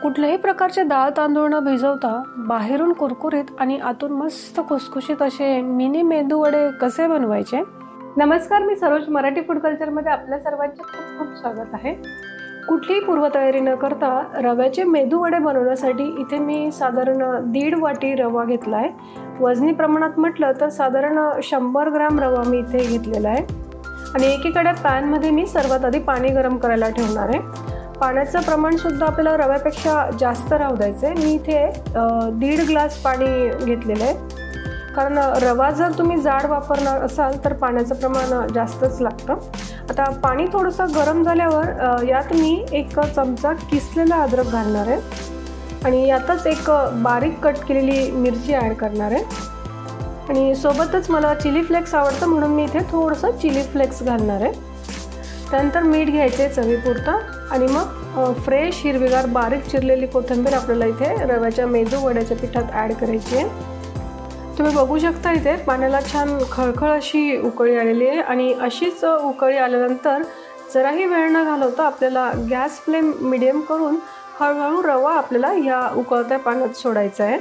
कुठल्याही प्रकारचे डाळ तांदूळ न भिजवता बाहेरून कुरकुरीत आणि आतून मस्त खुसखुशीत असे मिनी मेदू वडे कसे बनवायचे। नमस्कार, मी सरोज मराठी फूड कल्चरमध्ये आपल्या सर्वांचे खूप खूप स्वागत आहे। कुठलीही पूर्वतयारी न करता रव्याचे मेदू वडे बनवण्यासाठी इथे मी साधारण 1.5 वाटी रवा घेतला आहे। वजनी प्रमाणात म्हटलं तर साधारण 100 ग्रॅम रवा मी इथे घेतलेला आहे आणि एकीकडे पॅनमध्ये मी सर्वात आधी पाणी गरम करायला ठेवणार आहे। पाण्याचं प्रमाण सुद्धा आपल्याला रव्यापेक्षा जास्त राहू द्यायचं आहे। मी इथे 1.5 ग्लास पाणी घेतलेलं आहे, कारण रवा जर तुम्ही जाड वापरणार असाल तर पाण्याचं प्रमाण जास्तच लागतं। आता पाणी थोडंसं गरम झाल्यावर यात मी 1 चमचा किसलेला अद्रक घालणार आहे आणि यातच एक बारीक कट केलेली मिरची ॲड करणार आहे आणि सोबतच मला चिली फ्लेक्स आवडतं म्हणून मी इथे थोडंसं चिली फ्लेक्स घालणार आहे। त्यानंतर मीठ घ्यायचे चवीपुरतं आणि मग फ्रेश हिरवीगार बारीक चिरलेली कोथिंबीर आपल्याला इथे रव्याच्या मेदू वड्याच्या पिठात ॲड करायची आहे। तुम्ही बघू शकता इथे पाण्याला छान खळखळ अशी उकळी आलेली आहे आणि अशीच उकळी आल्यानंतर जराही वेळ न घालवता आपल्याला गॅस फ्लेम मीडियम करून हळूहळू रवा आपल्याला या उकळत्या पाण्यात सोडायचा आहे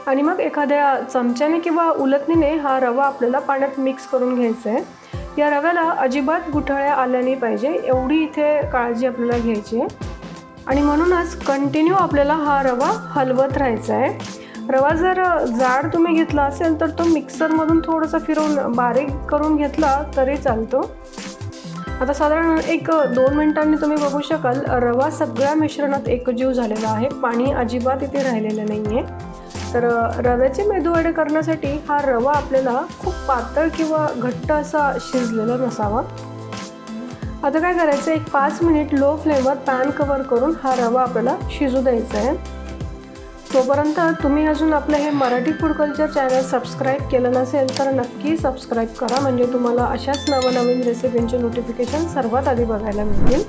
आणि मग एखाद्या चमच्याने किंवा उलटणीने हा रवा आपल्याला पाण्यात मिक्स करून घ्यायचा आहे। या रव्याला अजिबात गुठळ्या आल्या नाही पाहिजे एवढी इथे काळजी आपल्याला घ्यायची आहे आणि म्हणूनच कंटिन्यू आपल्याला हा रवा हलवत राहायचा आहे। रवा जर जाड तुम्ही घेतला असेल तर तो मिक्सरमधून थोडंसं फिरवून बारीक करून घेतला तरी चालतो। आता साधारण 1-2 मिनिटांनी तुम्ही बघू शकाल रवा सगळ्या मिश्रणात एकजीव झालेला आहे, पाणी अजिबात इथे राहिलेलं नाही आहे। तर रव्याचे मेदू वडे करण्यासाठी हा रवा आपल्याला खूप पातळ किंवा घट्ट असा शिजलेला नसावा। आता काय करायचं, 5 मिनिट लो फ्लेमवर पॅन कव्हर करून हा रवा आपल्याला शिजू द्यायचा आहे। तोपर्यंत तुम्ही अजून आपलं हे Marathi food culture channel subscribe केलं नसेल तर नक्की सबस्क्राईब करा, म्हणजे तुम्हाला अशाच नवनवीन रेसिपींचे नोटिफिकेशन सर्वात आधी बघायला मिळतील।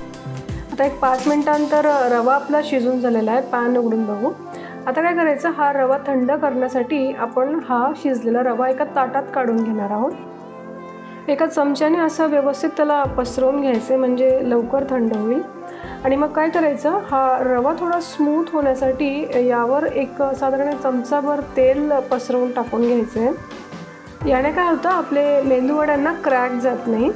आता 5 मिनिटांनंतर रवा आपला शिजून झालेला आहे, पॅन उघडून बघू। आता काय करायचं, हा रवा थंड करण्यासाठी आपण हा शिजलेला रवा एका ताटात काढून घेणार आहोत। एका चमच्याने असं व्यवस्थित त्याला पसरवून घ्यायचे म्हणजे लवकर थंड होईल आणि मग काय करायचं, हा रवा थोडा स्मूथ होण्यासाठी यावर एक साधारण चमचाभर तेल पसरवून टाकून घ्यायचं आहे। याने काय होतं, आपले मेदू वड्यांना क्रॅक जात नाही।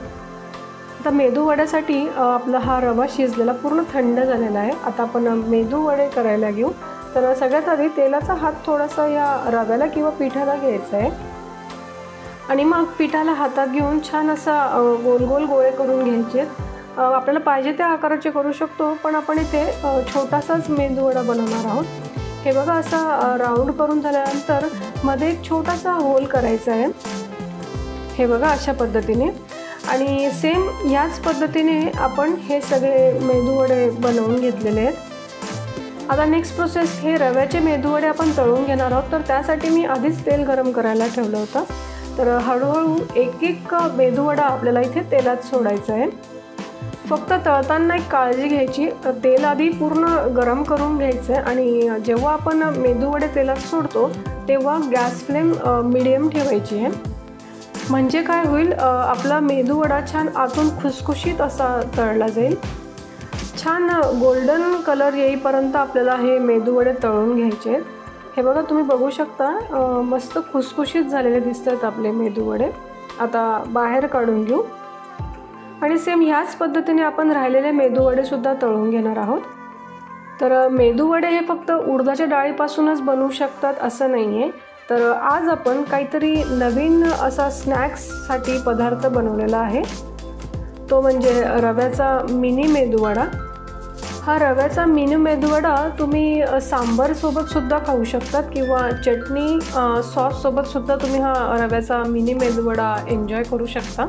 आता मेदू वड्यासाठी आपला हा रवा शिजलेला पूर्ण थंड झालेला आहे। आता आपण मेदू वडे करायला घेऊ। तर सगळ्यात आधी तेलाचा हात थोडासा या रव्याला किंवा पिठाला घ्यायचा आहे आणि मग पिठाला हातात घेऊन छान असा गोल गोल गोळे करून घ्यायचे आहेत। आपल्याला पाहिजे त्या आकाराचे करू शकतो, पण आपण इथे छोटासाच मेदू वडा बनवणार आहोत। हे बघा, असा राऊंड करून झाल्यानंतर मध्ये एक छोटासा होल करायचा आहे, हे बघा अशा पद्धतीने। आणि सेम याच पद्धतीने आपण हे सगळे मेदू वडे बनवून घेतलेले आहेत। आता नेक्स्ट प्रोसेस, हे रव्याचे मेदू वडे आपण तळून घेणार आहोत। तर त्यासाठी मी आधीच तेल गरम करायला ठेवलं होतं। तर हळूहळू एक मेदू वडा आपल्याला इथे तेलात सोडायचं आहे। फक्त तळताना एक काळजी घ्यायची, तेल आधी पूर्ण गरम करून घ्यायचं आहे आणि जेव्हा आपण मेदू वडे तेलात सोडतो तेव्हा गॅस फ्लेम मीडियम ठेवायची आहे, म्हणजे काय होईल, आपला मेदू वडा छान आतून खुसखुशीत असा तळला जाईल। छान गोल्डन कलर येईपर्यंत आपल्याला हे मेदू वडे तळून घ्यायचे आहेत। हे बघा, तुम्ही बघू शकता मस्त खुसखुशीत झालेले दिसत आहेत आपले मेदू वडे। आता बाहेर काढून घेऊ आणि सेम ह्याच पद्धतीने आपण राहिलेले मेदू वडे सुद्धा तळून घेणार आहोत। तर मेदू वडे हे फक्त उडदाच्या डाळीपासूनच बनवू शकतात असं नाही आहे। तर आज आपण काहीतरी नवीन असा स्नॅक्ससाठी पदार्थ बनवलेला आहे, तो म्हणजे रव्याचा मिनी मेदू वडा। हा रव्याचा मिनी मेदू वडा तुम्ही सांबारसोबत सुद्धा खाऊ शकतात किंवा चटणी सॉससोबत सुद्धा तुम्ही हा रव्याचा मिनी मेदू वडा एन्जॉय करू शकता।